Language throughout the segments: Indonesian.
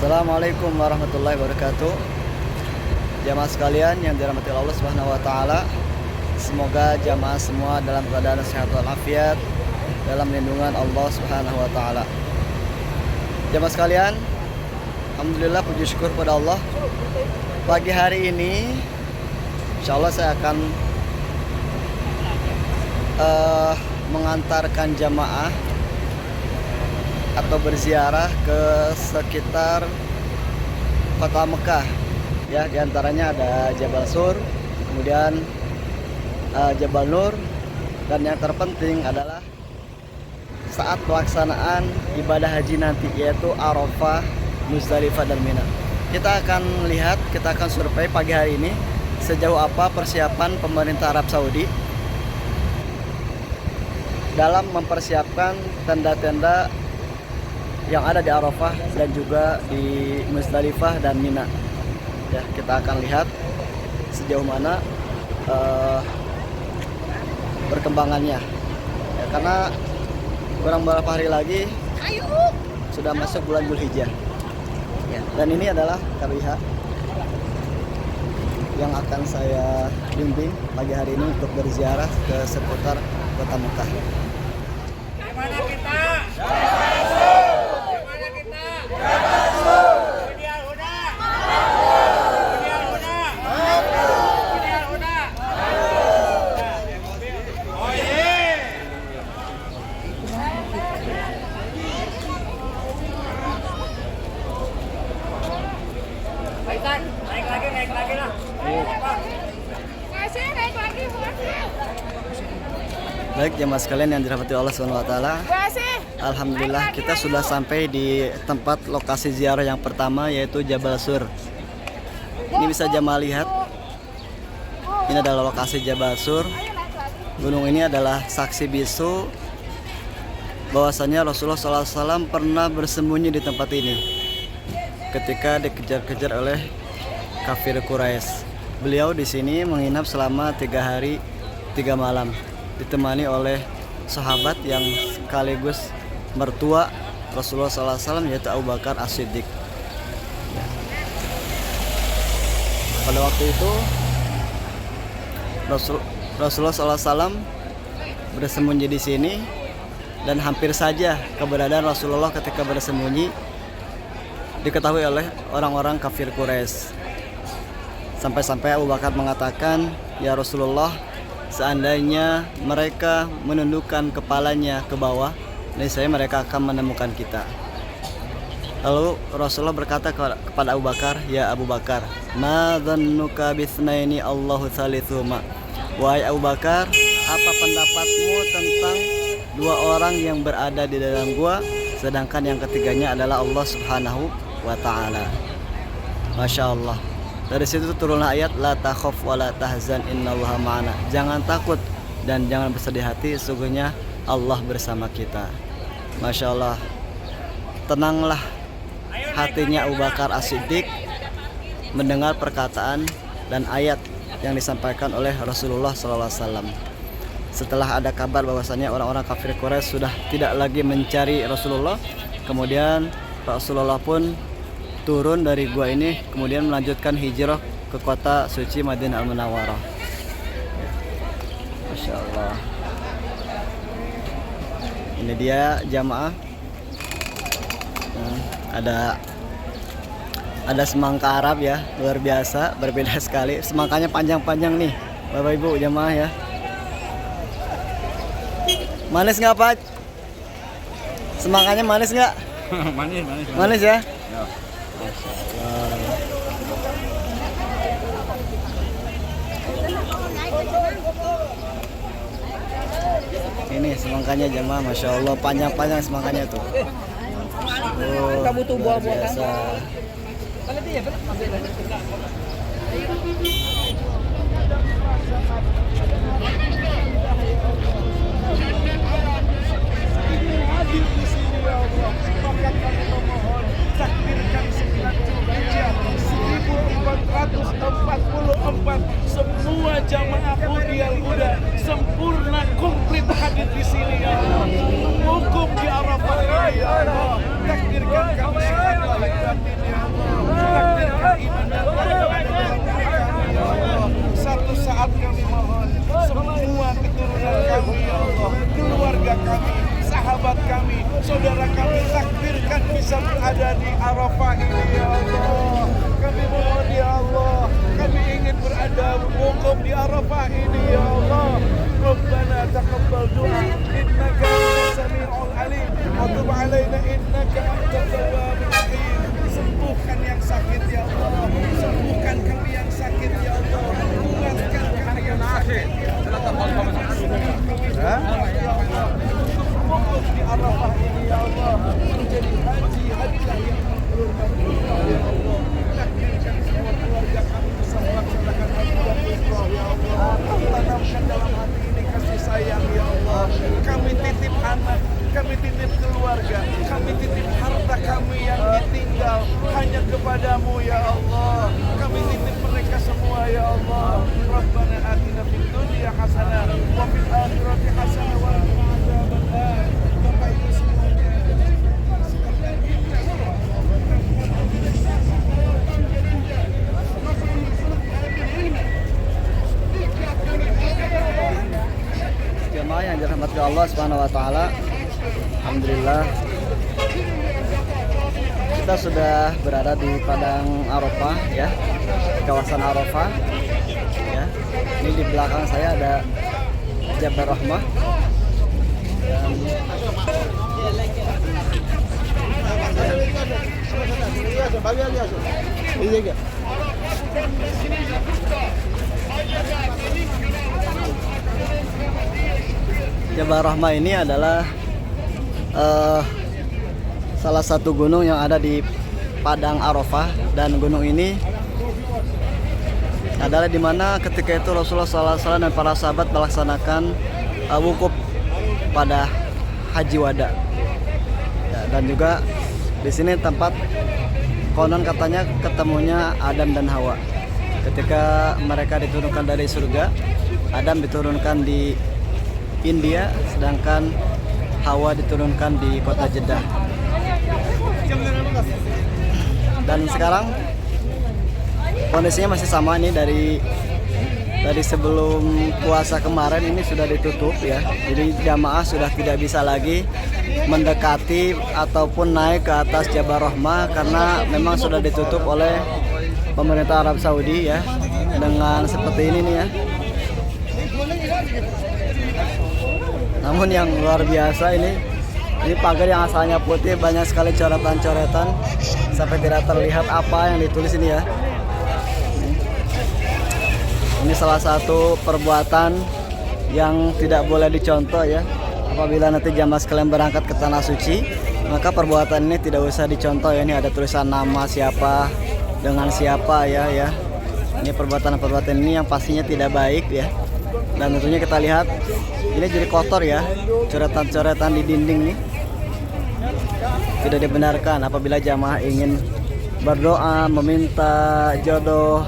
Assalamualaikum warahmatullahi wabarakatuh. Jamaah sekalian yang dirahmati Allah Subhanahu wa taala. Semoga jamaah semua dalam keadaan sehat walafiat dalam lindungan Allah Subhanahu wa taala. Jamaah sekalian, alhamdulillah puji syukur pada Allah. Pagi hari ini insyaallah saya akan mengantarkan jamaah atau berziarah ke sekitar kota Mekah ya, diantaranya ada Jabal Sur, kemudian Jabal Nur, dan yang terpenting adalah saat pelaksanaan ibadah haji nanti, yaitu Arafah, Muzdalifah, dan Mina. Kita akan lihat, kita akan survei pagi hari ini sejauh apa persiapan pemerintah Arab Saudi dalam mempersiapkan tenda-tenda yang ada di Arafah dan juga di Muzdalifah dan Mina. Ya, kita akan lihat sejauh mana perkembangannya. Ya, karena kurang beberapa hari lagi sudah masuk bulan Dzulhijjah. Ya, dan ini adalah KBH yang akan saya bimbing pagi hari ini untuk berziarah ke seputar kota Mekah. Gimana kita? Naik lagi lah. Naik lagi. Baik jemaah sekalian yang dirahmati Allah Subhanahu wa taala. Alhamdulillah kita sudah sampai di tempat lokasi ziarah yang pertama, yaitu Jabal Sur. Ini bisa jemaah lihat. Ini adalah lokasi Jabal Sur. Gunung ini adalah saksi bisu bahwasanya Rasulullah SAW pernah bersembunyi di tempat ini ketika dikejar-kejar oleh kafir Quraisy. Beliau di sini menginap selama 3 hari 3 malam, ditemani oleh sahabat yang sekaligus mertua Rasulullah SAW, yaitu Abu Bakar As-Siddiq. Pada waktu itu Rasulullah SAW bersembunyi di sini, dan hampir saja keberadaan Rasulullah ketika bersembunyi diketahui oleh orang-orang kafir Quraisy. Sampai-sampai Abu Bakar mengatakan, "Ya Rasulullah, seandainya mereka menundukkan kepalanya ke bawah, niscaya mereka akan menemukan kita." Lalu Rasulullah berkata kepada Abu Bakar, "Ya Abu Bakar, ma dhannuka bitsnaini Allahu thalithuhuma." Wahai Abu Bakar, apa pendapatmu tentang 2 orang yang berada di dalam gua, sedangkan yang ketiganya adalah Allah Subhanahu wa taala. Masya Allah. Dari situ turunlah ayat la takhaf wa la tahzan innallaha ma'ana. Jangan takut dan jangan bersedih hati, sesungguhnya Allah bersama kita. Masya Allah. Tenanglah hatinya Abu Bakar As-Siddiq mendengar perkataan dan ayat yang disampaikan oleh Rasulullah SAW. Setelah ada kabar bahwasanya orang-orang kafir Quraisy sudah tidak lagi mencari Rasulullah, kemudian Rasulullah pun turun dari gua ini, kemudian melanjutkan hijrah ke kota suci Madinah Al-Munawwarah. Masya Allah. Ini dia jamaah. Ada semangka Arab ya, luar biasa, berbeda sekali. Semangkanya panjang-panjang nih, Bapak Ibu jamaah ya. Manis nggak Pak? Semangkanya manis nggak? Manis. Manis ya? Ya. Ini semangkanya jemaah, masya Allah, panjang-panjang semangkanya tuh. Kita butuh buah-buah kan? biasa. Hadir di sini ya Allah, maka kami memohon takdirkan 9 Dzulhijjah 1444 semua jamaah Hudial Huda sempurna komplit hadir di sini ya Allah. Hukum di Arafah ya Allah, takdirkan kami sehat lahir batin ya saudara kami takdirkan bisa berada di Arafah ini ya Allah. Kami mohon ya Allah, kami ingin berada wukuf di Arafah ini ya Allah. Rabbana taqabbal du'a innaka antas samiul alim wa tub 'alaina innaka antat tawwabur rahim. Sembuhkan yang sakit ya Allah, sembuhkan kami yang sakit ya Allah, kuatkan kami yang sakit ya Allah. Wukuf di Arafah ini ya Allah menjadi haji yang mabrur ya Allah. Takdirkan semua keluarga kami bisa melaksanakan haji dan umrah ya Allah. Tanamkan dalam hati ini kasih sayang ya Allah. Kami titip anak, kami titip keluarga, kami titip harta kami yang ditinggal hanya kepadamu ya Allah. Kami titip mereka semua ya Allah. Rabbana atina fid dunya hasanah wa fil akhirati hasanah wa qina adzabannar. Bapak Ibu semuanya, jemaah yang dirahmati Allah Subhanahu wa taala. Alhamdulillah kita sudah berada di Padang Arafah ya, di kawasan Arafah ya. Ini di belakang saya ada Jabal Rahmah dan Jabal Rahmah ini adalah salah satu gunung yang ada di Padang Arafah, dan gunung ini adalah di mana ketika itu Rasulullah SAW dan para sahabat melaksanakan wukuf pada Haji Wada. Ya, dan juga di sini tempat konon katanya ketemunya Adam dan Hawa. Ketika mereka diturunkan dari surga, Adam diturunkan di India, sedangkan Hawa diturunkan di kota Jeddah. Dan sekarang kondisinya masih sama nih, dari sebelum puasa kemarin ini sudah ditutup ya. Jadi jamaah sudah tidak bisa lagi mendekati ataupun naik ke atas Jabal Rahmah karena memang sudah ditutup oleh pemerintah Arab Saudi ya, dengan seperti ini nih ya. Namun yang luar biasa ini pagar yang asalnya putih banyak sekali coretan-coretan sampai tidak terlihat apa yang ditulis ini ya. Ini salah satu perbuatan yang tidak boleh dicontoh ya. Apabila nanti jamaah sekalian berangkat ke tanah suci, maka perbuatan ini tidak usah dicontoh ya. Ini ada tulisan nama siapa dengan siapa ya. Ini perbuatan ini yang pastinya tidak baik ya. Dan tentunya kita lihat ini jadi kotor ya, coretan-coretan di dinding nih. Tidak dibenarkan apabila jamaah ingin berdoa, meminta jodoh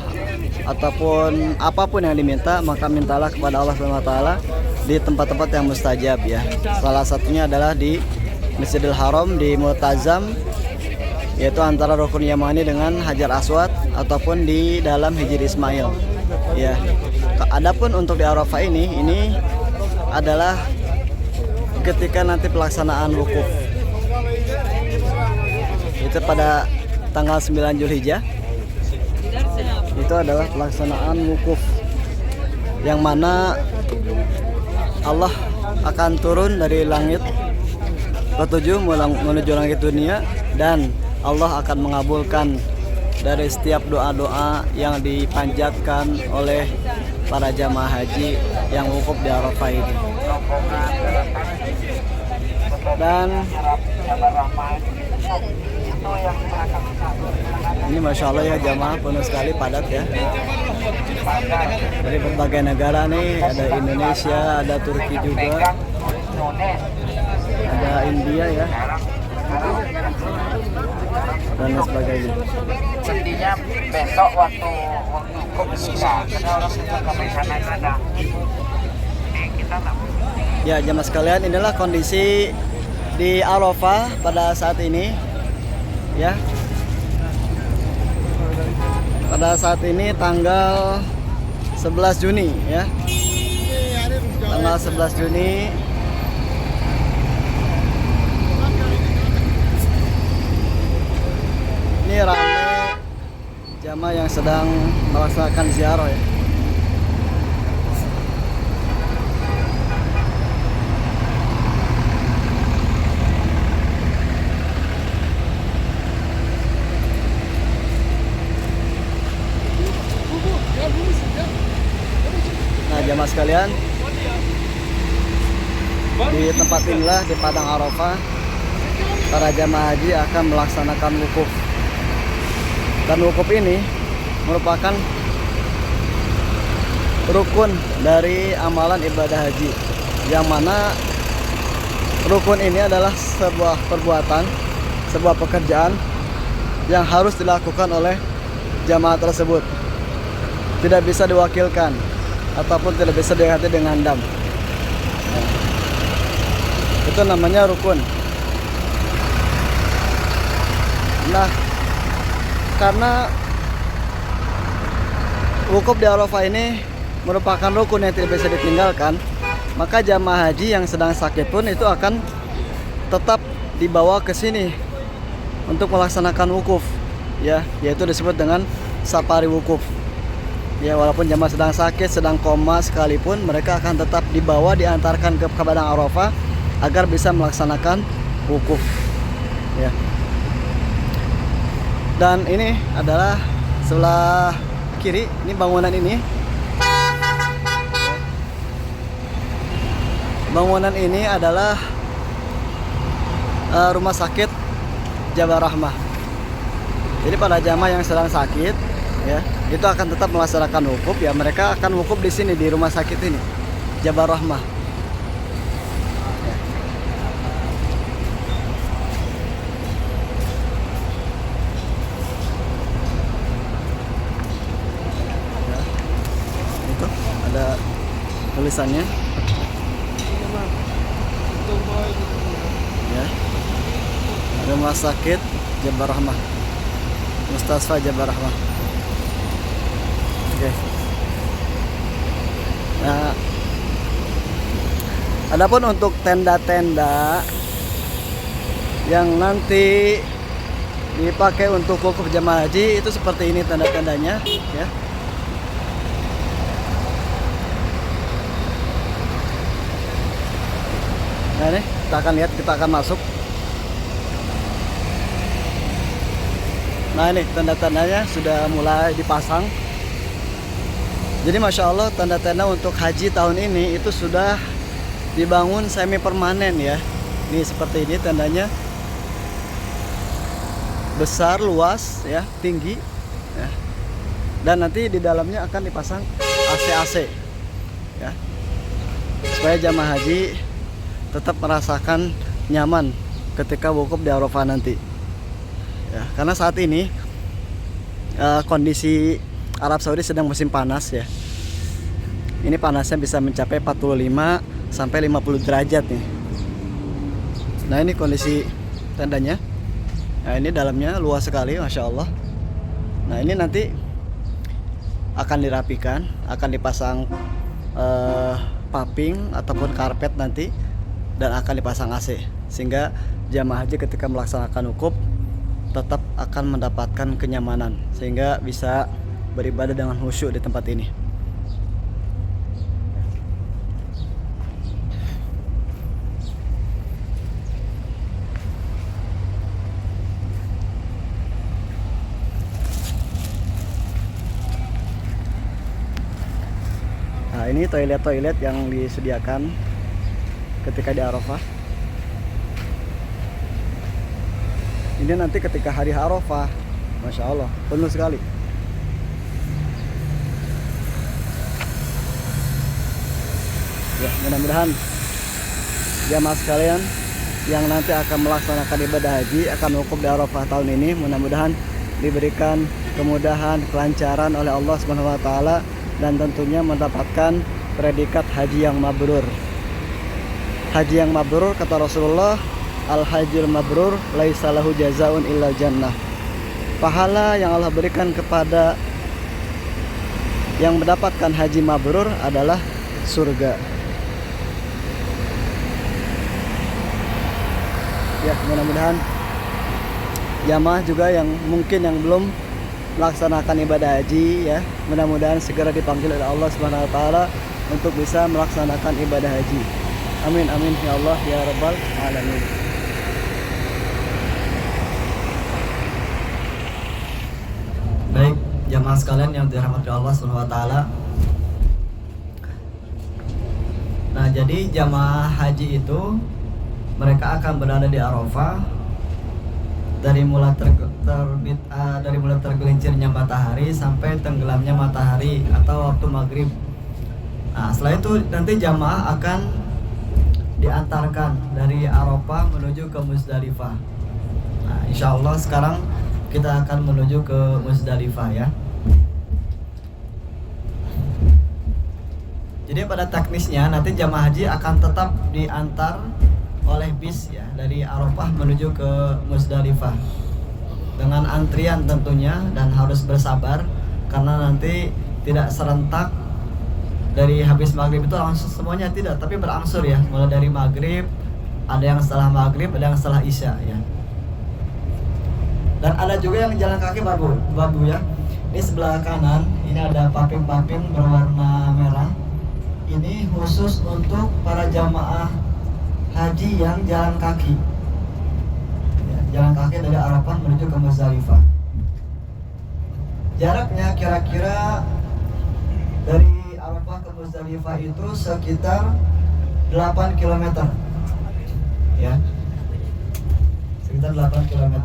ataupun apapun yang diminta, maka mintalah kepada Allah SWT di tempat-tempat yang mustajab ya. Salah satunya adalah di Masjidil Haram di Multazam, yaitu antara Rukun Yamani dengan Hajar Aswad, ataupun di dalam Hijri Ismail ya. Adapun untuk di Arafah ini adalah ketika nanti pelaksanaan wukuf itu pada tanggal 9 Zulhijjah. Itu adalah pelaksanaan wukuf yang mana Allah akan turun dari langit ketujuh menuju langit dunia, dan Allah akan mengabulkan dari setiap doa-doa yang dipanjatkan oleh para jamaah haji yang wukuf di Arafah ini. Dan ini Masya Allah ya, jamaah penuh sekali, padat ya. Dari berbagai negara nih, ada Indonesia, ada Turki juga, ada India ya, dan sebagainya. Sepertinya besok waktu bisa karena orang suka ke sana ada. Kita Ya jamaah sekalian, inilah kondisi di Arafah pada saat ini ya. Pada saat ini tanggal 11 Juni ya. Tanggal 11 Juni jamaah yang sedang melaksanakan ziarah ya. Nah, jamaah sekalian, di tempat inilah di Padang Arafah para jamaah haji akan melaksanakan wukuf. Dan wukuf ini merupakan rukun dari amalan ibadah haji, yang mana rukun ini adalah sebuah perbuatan, sebuah pekerjaan yang harus dilakukan oleh jamaah tersebut. Tidak bisa diwakilkan ataupun tidak bisa diganti dengan dam. Itu namanya rukun. Nah, karena wukuf di Arafah ini merupakan rukun yang tidak bisa ditinggalkan, maka jamaah haji yang sedang sakit pun itu akan tetap dibawa ke sini untuk melaksanakan wukuf, ya, yaitu disebut dengan safari wukuf. Ya, walaupun jamaah sedang sakit, sedang koma sekalipun, mereka akan tetap dibawa, diantarkan ke Padang Arafah agar bisa melaksanakan wukuf. Ya. Dan ini adalah sebelah kiri, ini bangunan ini. Bangunan ini adalah rumah sakit Jabal Rahmah. Jadi pada jamaah yang sedang sakit, ya, itu akan tetap melaksanakan wukuf, ya, mereka akan wukuf di sini di rumah sakit ini, Jabal Rahmah. Ya. Ya. Itu ada tulisannya. Ya. Rumah sakit Jabal Rahmah, Mustasfa Jabal Rahmah. Oke. Nah, adapun untuk tenda-tenda yang nanti dipakai untuk wukuf jamaah haji itu seperti ini tenda-tendanya, ya. Nah, ini kita akan lihat, kita akan masuk. Nah, ini tenda-tendanya sudah mulai dipasang. Jadi Masya Allah, tenda-tenda untuk haji tahun ini itu sudah dibangun semi permanen, ya. Ini seperti ini tendanya, besar, luas, ya, tinggi, ya. Dan nanti di dalamnya akan dipasang AC, ya, supaya jamaah haji tetap merasakan nyaman ketika wukuf di Arafah nanti, ya. Karena saat ini kondisi Arab Saudi sedang musim panas, ya. Ini panasnya bisa mencapai 45 sampai 50 derajat nih. Nah, ini kondisi tendanya. Nah, ini dalamnya luas sekali, Masya Allah. Nah, ini nanti akan dirapikan, akan dipasang paving ataupun karpet nanti, dan akan dipasang AC, sehingga jamaah haji ketika melaksanakan wukuf tetap akan mendapatkan kenyamanan, sehingga bisa beribadah dengan khusyuk di tempat ini. Nah, ini toilet-toilet yang disediakan ketika di Arafah. Ini nanti ketika hari Arafah, Masya Allah, penuh sekali. Ya, mudah-mudahan jamaah sekalian yang nanti akan melaksanakan ibadah haji, akan wukuf di Arafah tahun ini, mudah-mudahan diberikan kemudahan, kelancaran oleh Allah Subhanahu wa taala, dan tentunya mendapatkan predikat haji yang mabrur. Haji yang mabrur, kata Rasulullah, al-hajjul mabrur laisa lahu jazaun illa jannah. Pahala yang Allah berikan kepada yang mendapatkan haji mabrur adalah surga. Ya, mudah-mudahan jamaah juga yang mungkin yang belum melaksanakan ibadah haji ya. Mudah-mudahan segera dipanggil oleh Allah Subhanahu wa taala untuk bisa melaksanakan ibadah haji. Amin amin ya Allah ya rabbal alamin. Baik, jamaah sekalian yang dirahmati Allah Subhanahu wa taala. Nah, jadi jamaah haji itu mereka akan berada di Arafah dari mulai tergelincirnya matahari sampai tenggelamnya matahari atau waktu maghrib. Nah, setelah itu nanti jamaah akan diantarkan dari Arafah menuju ke Muzdalifah. Nah, insya Allah sekarang kita akan menuju ke Muzdalifah ya. Jadi pada teknisnya nanti jamaah haji akan tetap diantar oleh bis ya dari Arafah menuju ke Muzdalifah dengan antrian tentunya, dan harus bersabar karena nanti tidak serentak dari habis maghrib itu langsung semuanya, tidak, tapi berangsur ya, mulai dari maghrib, ada yang setelah maghrib, ada yang setelah isya ya. Dan ada juga yang jalan kaki babu ya. Ini sebelah kanan ini ada paping-paping berwarna merah. Ini khusus untuk para jamaah haji yang jalan kaki ya, jalan kaki dari Arafah menuju ke Muzdalifah. Jaraknya kira-kira dari Arafah ke Muzdalifah itu sekitar 8 km ya, sekitar 8 km.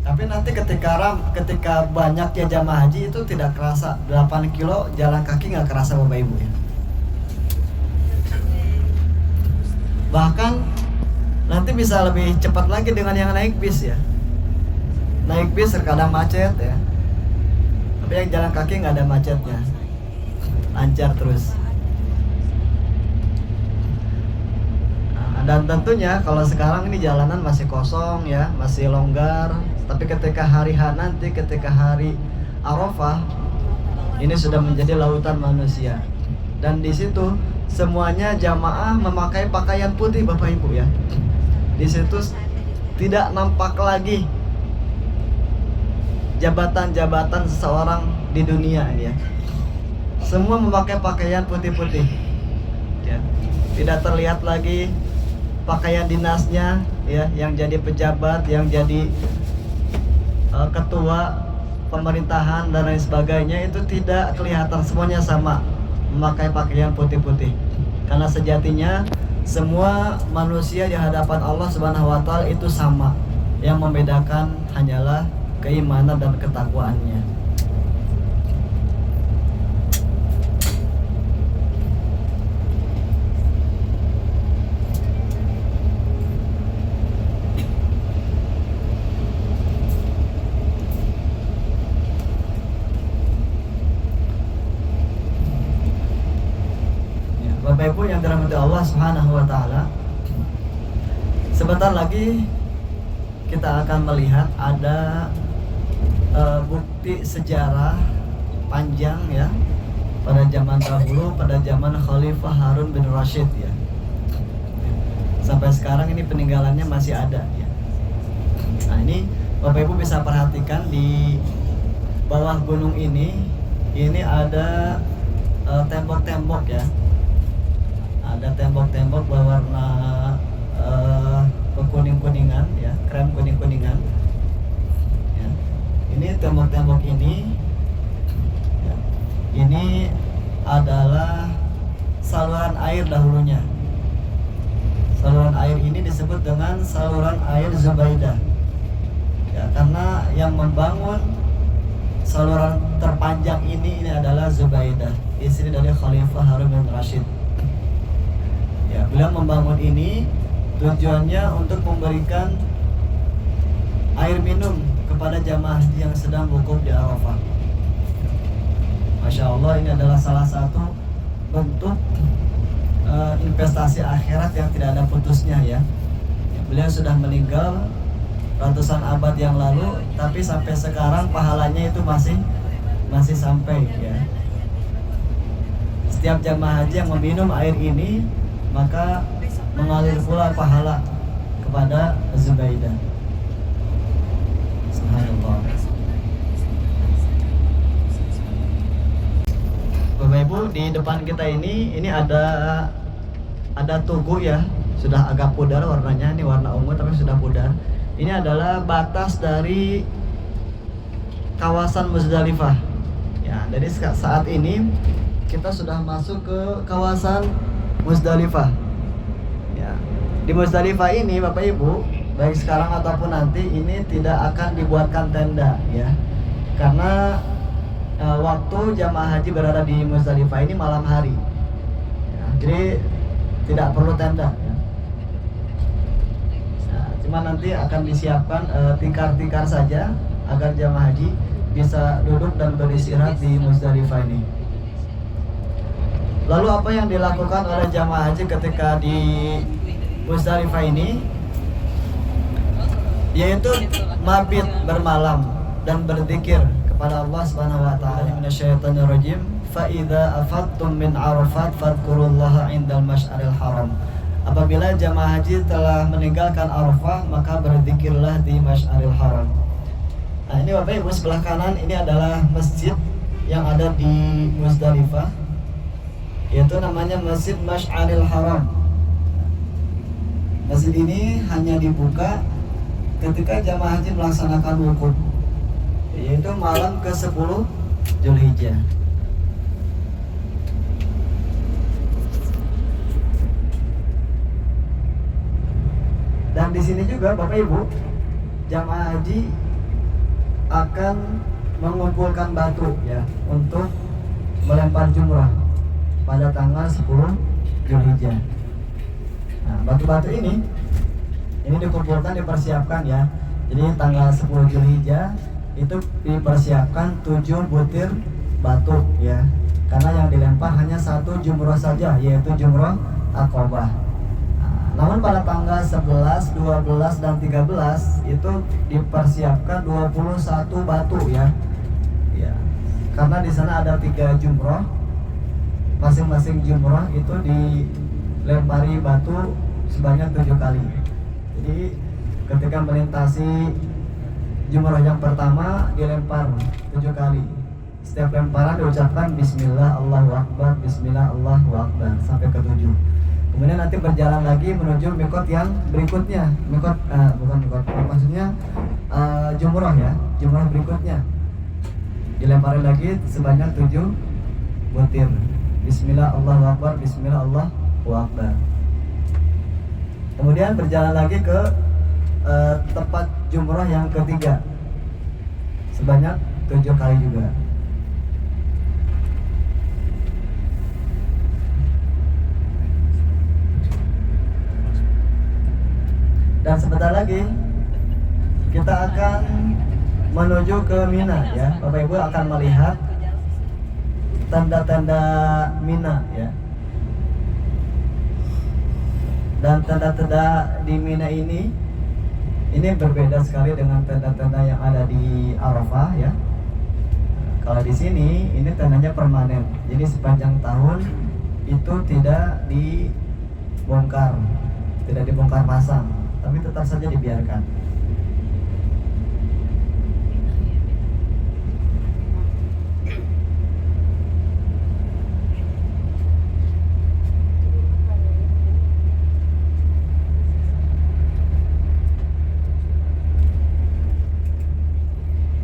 Tapi nanti ketika banyaknya jamaah haji itu tidak kerasa, 8 kilo jalan kaki nggak kerasa Bapak Ibu ya. Bahkan nanti bisa lebih cepat lagi dengan yang naik bis ya. Naik bis terkadang macet ya, tapi yang jalan kaki nggak ada macetnya, lancar terus. Nah, dan tentunya kalau sekarang ini jalanan masih kosong ya, masih longgar. Tapi ketika hari H nanti, ketika hari Arafah, ini sudah menjadi lautan manusia. Dan di situ semuanya jamaah memakai pakaian putih Bapak Ibu ya. Di situ tidak nampak lagi jabatan-jabatan seseorang di dunia ini ya. Semua memakai pakaian putih-putih ya. Tidak terlihat lagi pakaian dinasnya ya, yang jadi pejabat, yang jadi ketua pemerintahan dan lain sebagainya, itu tidak kelihatan, semuanya sama memakai pakaian putih-putih. Karena sejatinya semua manusia di hadapan Allah Subhanahu wa taala itu sama. Yang membedakan hanyalah keimanan dan ketakwaannya. Bapak Ibu yang dirahmati Allah Subhanahu wa taala, sebentar lagi kita akan melihat ada bukti sejarah panjang ya, pada zaman dahulu, pada zaman Khalifah Harun bin Rashid ya. Sampai sekarang ini peninggalannya masih ada ya. Nah, ini Bapak Ibu bisa perhatikan di bawah gunung ini ada tembok-tembok ya. Ada tembok-tembok berwarna kekuning-kuningan ya, krem kuning-kuningan ya. Ini tembok-tembok ini ya, ini adalah saluran air dahulunya. Saluran air ini disebut dengan saluran air Zubaidah ya, karena yang membangun saluran terpanjang ini adalah Zubaidah, istri dari Khalifah Harun bin Rashid. Ya, beliau membangun ini tujuannya untuk memberikan air minum kepada jamaah haji yang sedang wukuf di Arafah. Masya Allah, ini adalah salah satu bentuk investasi akhirat yang tidak ada putusnya ya. Beliau sudah meninggal ratusan abad yang lalu, tapi sampai sekarang pahalanya itu masih sampai ya. Setiap jamaah haji yang meminum air ini, maka mengalir pula pahala kepada Zubaidah. Subhanallah. Ibu, di depan kita ini ada tugu ya, sudah agak pudar warnanya, ini warna ungu tapi sudah pudar. Ini adalah batas dari kawasan Muzdalifah. Ya, jadi saat ini kita sudah masuk ke kawasan Muzdalifah. Ya, di Muzdalifah ini Bapak Ibu, baik sekarang ataupun nanti ini tidak akan dibuatkan tenda ya, karena waktu jamaah haji berada di Muzdalifah ini malam hari ya, jadi tidak perlu tenda ya. Nah, cuma nanti akan disiapkan tikar-tikar saja agar jamaah haji bisa duduk dan beristirahat di Muzdalifah ini. Lalu apa yang dilakukan oleh jamaah haji ketika di Muzdalifah ini? Yaitu mabit, bermalam dan berzikir kepada Allah Subhanahu wa taala. Minasyaitonirrajim. Fa idza afattum min Arafat fadhkurullaha 'indal masy'aril haram. Apabila jamaah haji telah meninggalkan Arafah, maka berzikirlah di Masy'aril Haram. Nah, ini Bapak Ibu, sebelah kanan ini adalah masjid yang ada di Muzdalifah, yaitu namanya Masjid Masy'aril Haram. Masjid ini hanya dibuka ketika jamaah haji melaksanakan wukuf, yaitu malam ke-10 Dzulhijjah. Dan di sini juga Bapak Ibu, jamaah haji akan mengumpulkan batu ya untuk melempar jumrah pada tanggal 10 Dzulhijjah. Nah, batu-batu ini dikumpulkan, dipersiapkan ya. Jadi tanggal 10 Dzulhijjah itu dipersiapkan 7 butir batu ya. Karena yang dilempar hanya satu jumrah saja, yaitu jumrah Aqabah. Namun pada tanggal 11, 12, dan 13 itu dipersiapkan 21 batu ya. Ya. Karena di sana ada 3 jumroh. Masing-masing jumroh itu dilempari batu sebanyak 7 kali. Jadi ketika melintasi jumroh yang pertama dilempar 7 kali. Setiap lemparan diucapkan Bismillah Allahu Akbar, Bismillah Allahu Akbar sampai ke 7. Kemudian nanti berjalan lagi menuju mikot yang berikutnya, maksudnya jumroh ya, jumroh berikutnya dilempari lagi sebanyak 7 butir. Bismillah Allahu Akbar, Bismillah Allahu Akbar. Kemudian berjalan lagi ke tempat jumroh yang ketiga sebanyak 7 kali juga. Dan sebentar lagi kita akan menuju ke Mina ya. Bapak Ibu akan melihat tanda-tanda Mina ya. Dan tanda-tanda di Mina ini berbeda sekali dengan tanda-tanda yang ada di Arafah ya. Kalau di sini ini tandanya permanen. Jadi sepanjang tahun itu tidak dibongkar pasang, tapi tetap saja dibiarkan.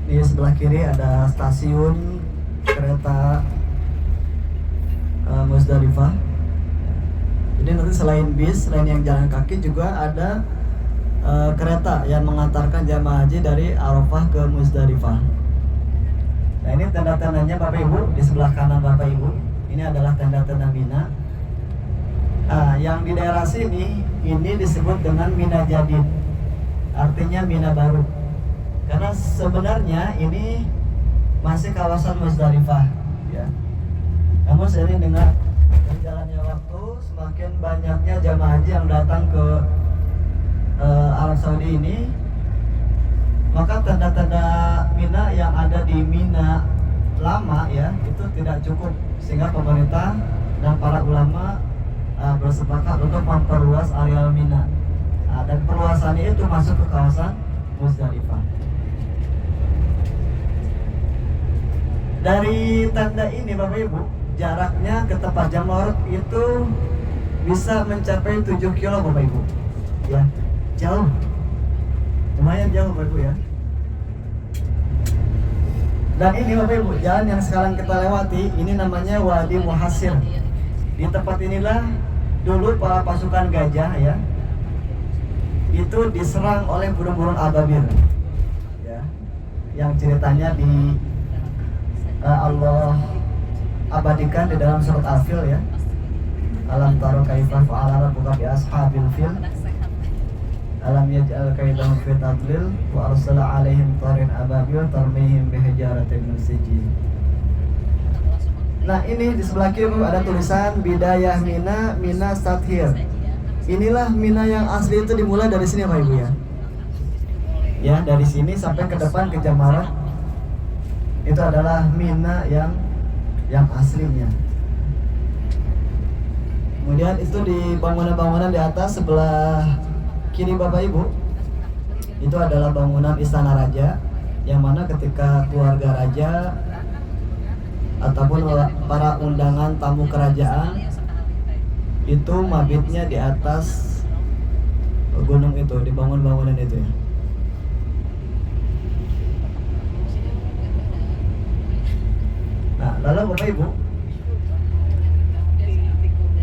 Di sebelah kiri ada stasiun kereta Muzdalifah. Jadi nanti selain bis, selain yang jalan kaki juga ada kereta yang mengantarkan jamaah haji dari Arafah ke Muzdalifah. Nah, ini tanda-tandanya Bapak Ibu di sebelah kanan Bapak Ibu. Ini adalah tanda-tanda Mina. Yang di daerah sini ini disebut dengan Mina Jadid, artinya Mina baru. Karena sebenarnya ini masih kawasan Muzdalifah ya. Namun seiring dengan berjalannya waktu, semakin banyaknya jamaah haji yang datang ke Arab Saudi ini, maka tanda-tanda Mina yang ada di Mina lama ya itu tidak cukup, sehingga pemerintah dan para ulama bersepakat untuk memperluas areal Mina. Dan perluasannya itu masuk ke kawasan Muzdalifah. Dari tanda ini Bapak Ibu, jaraknya ke tempat Jamrah itu bisa mencapai 7 kilo Bapak Ibu. Ya, jauh. Lumayan jauh Bapak Ibu ya. Dan ini Bapak Ibu, jalan yang sekarang kita lewati ini namanya Wadi Muhasir. Di tempat inilah dulu para pasukan gajah ya itu diserang oleh burung-burung ababil ya, yang ceritanya di Allah abadikan di dalam surat Al-Fil ya. Alam taro kaifa fa'ala rabbuka bi ashabil fil alam yaj'al kaidahum fi tadlil wa arsala alaihim tarin ababil tarmihim bihijaratin min sijil. Nah ini di sebelah kiri ada tulisan Bidayah Mina, Mina start here. Inilah Mina yang asli itu dimulai dari sini Bapak Ibu ya. Ya dari sini sampai ke depan ke Jamrah itu adalah Mina yang aslinya. Kemudian itu di bangunan-bangunan di atas sebelah kiri Bapak Ibu itu adalah bangunan istana raja, yang mana ketika keluarga raja ataupun para undangan tamu kerajaan itu mabitnya di atas gunung itu, dibangun bangunan itu ya. Nah lalu Bapak Ibu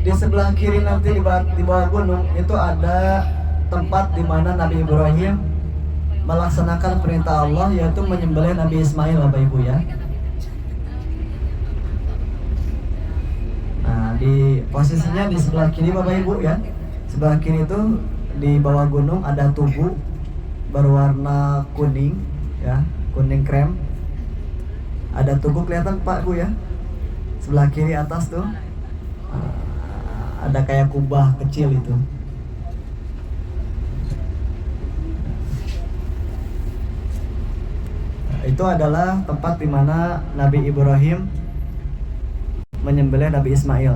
di sebelah kiri nanti di bawah gunung itu ada tempat di mana Nabi Ibrahim melaksanakan perintah Allah, yaitu menyembelih Nabi Ismail Bapak Ibu ya. Nah di posisinya di sebelah kiri Bapak Ibu ya, sebelah kiri itu di bawah gunung ada tugu berwarna kuning ya, kuning krem. Ada tugu kelihatan Pak Bu ya, sebelah kiri atas tuh ada kayak kubah kecil itu. Itu adalah tempat di mana Nabi Ibrahim menyembelih Nabi Ismail.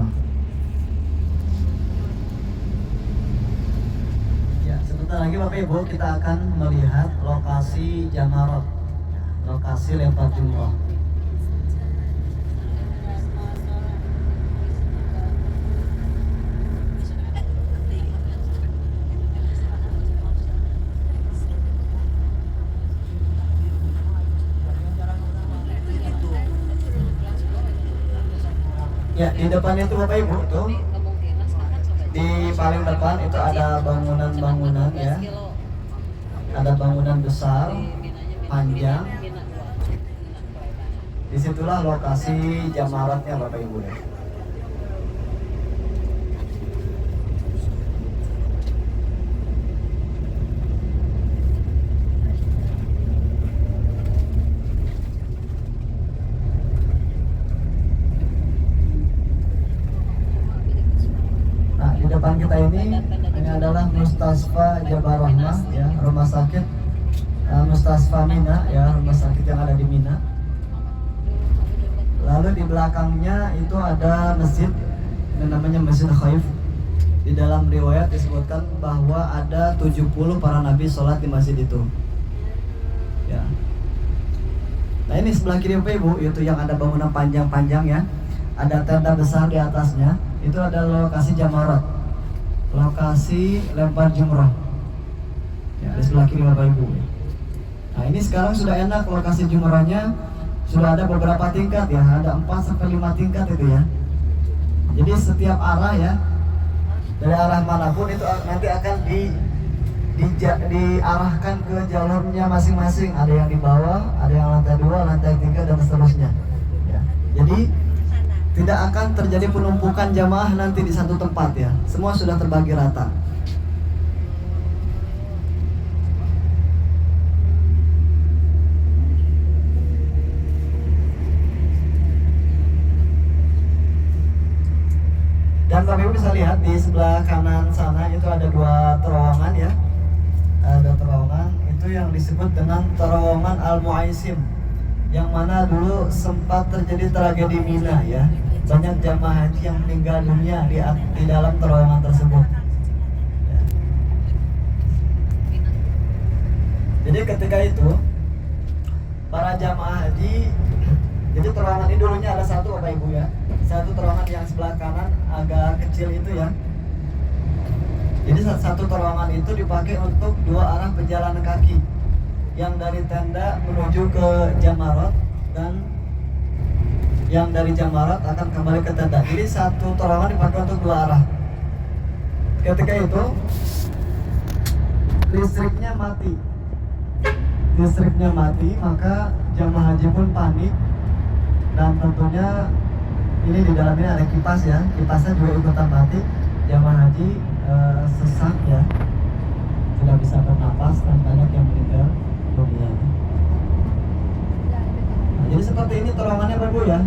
Ya, sebentar lagi Bapak Ibu kita akan melihat lokasi Jamrah, lokasi lempar jumroh. Ya, di depannya itu Bapak Ibu tuh, di paling depan itu ada bangunan-bangunan ya, ada bangunan besar, panjang. Disitulah lokasi jamaratnya Bapak Ibu ya. Depan kita ini adalah Mustasfa Jabar Rahmah ya, rumah sakit Mustasfa Mina ya, rumah sakit yang ada di Mina. Lalu di belakangnya itu ada masjid yang namanya Masjid Khaif. Di dalam riwayat disebutkan bahwa ada 70 para nabi sholat di masjid itu ya. Nah ini sebelah kiri Bapak Ibu itu yang ada bangunan panjang-panjang ya, ada tenda besar di atasnya. Itu adalah lokasi jamarat, lokasi lempar jumrah ya, di sebelah kiri Bapak Ibu. Nah ini sekarang sudah enak, lokasi jumrahnya sudah ada beberapa tingkat ya, ada 4-5 tingkat itu ya. Jadi setiap arah ya, dari arah manapun itu nanti akan diarahkan ke jalurnya masing-masing. Ada yang di bawah, ada yang lantai 2, lantai 3 dan seterusnya ya. Jadi tidak akan terjadi penumpukan jamaah nanti di satu tempat ya. Semua sudah terbagi rata. Dan Bapak Ibu bisa lihat di sebelah kanan sana itu ada 2 terowongan ya. Ada terowongan itu yang disebut dengan terowongan Al-Muaisim, yang mana dulu sempat terjadi tragedi Mina ya. Banyak jamaah haji yang meninggal dunia di dalam terowongan tersebut ya. Jadi ketika itu para jamaah haji Jadi terowongan ini dulunya ada satu Bapak Ibu ya. Satu terowongan yang sebelah kanan agak kecil itu ya. Jadi satu terowongan itu dipakai untuk dua arah pejalan kaki, yang dari tenda menuju ke Jamarot dan yang dari Jamarot akan kembali ke tenda. Jadi satu terowongan dipakai untuk dua arah. Ketika itu listriknya mati, maka jamaah haji pun panik, dan tentunya ini di dalamnya ada kipas ya, kipasnya juga ikutan mati. Jamaah haji sesak ya, tidak bisa bernapas, dan banyak yang meninggal dunia. Nah, jadi seperti ini terowongannya Bapak Ibu ya.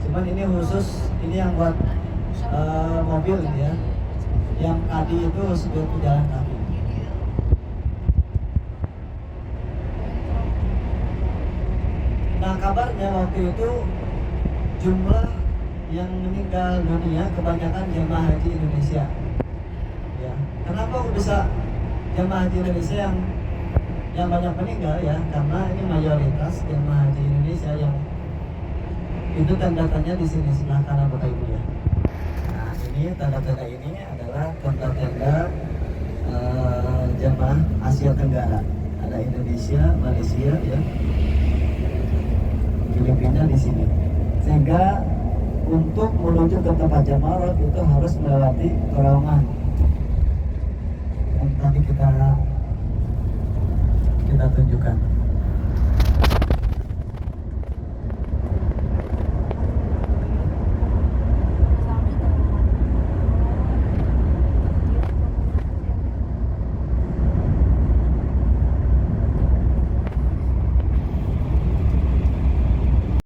Cuman ini khusus, ini yang buat mobil ya. Yang tadi itu supir pejalan kaki. Nah, kabarnya waktu itu jumlah yang meninggal dunia kebanyakan jemaah haji Indonesia. Ya, kenapa kok bisa jemaah haji Indonesia yang banyak meninggal ya? Karena ini mayoritas jemaah haji Indonesia yang itu tanda-tandanya di sini sebelah kanan Bapak Ibu ya. Nah, ini tanda-tanda ini adalah tanda-tanda jemaah Asia Tenggara. Ada Indonesia, Malaysia ya, Filipina di sini. Sehingga untuk menuju ke tempat Jamarot itu harus melewati terowongan yang tadi kita tunjukkan.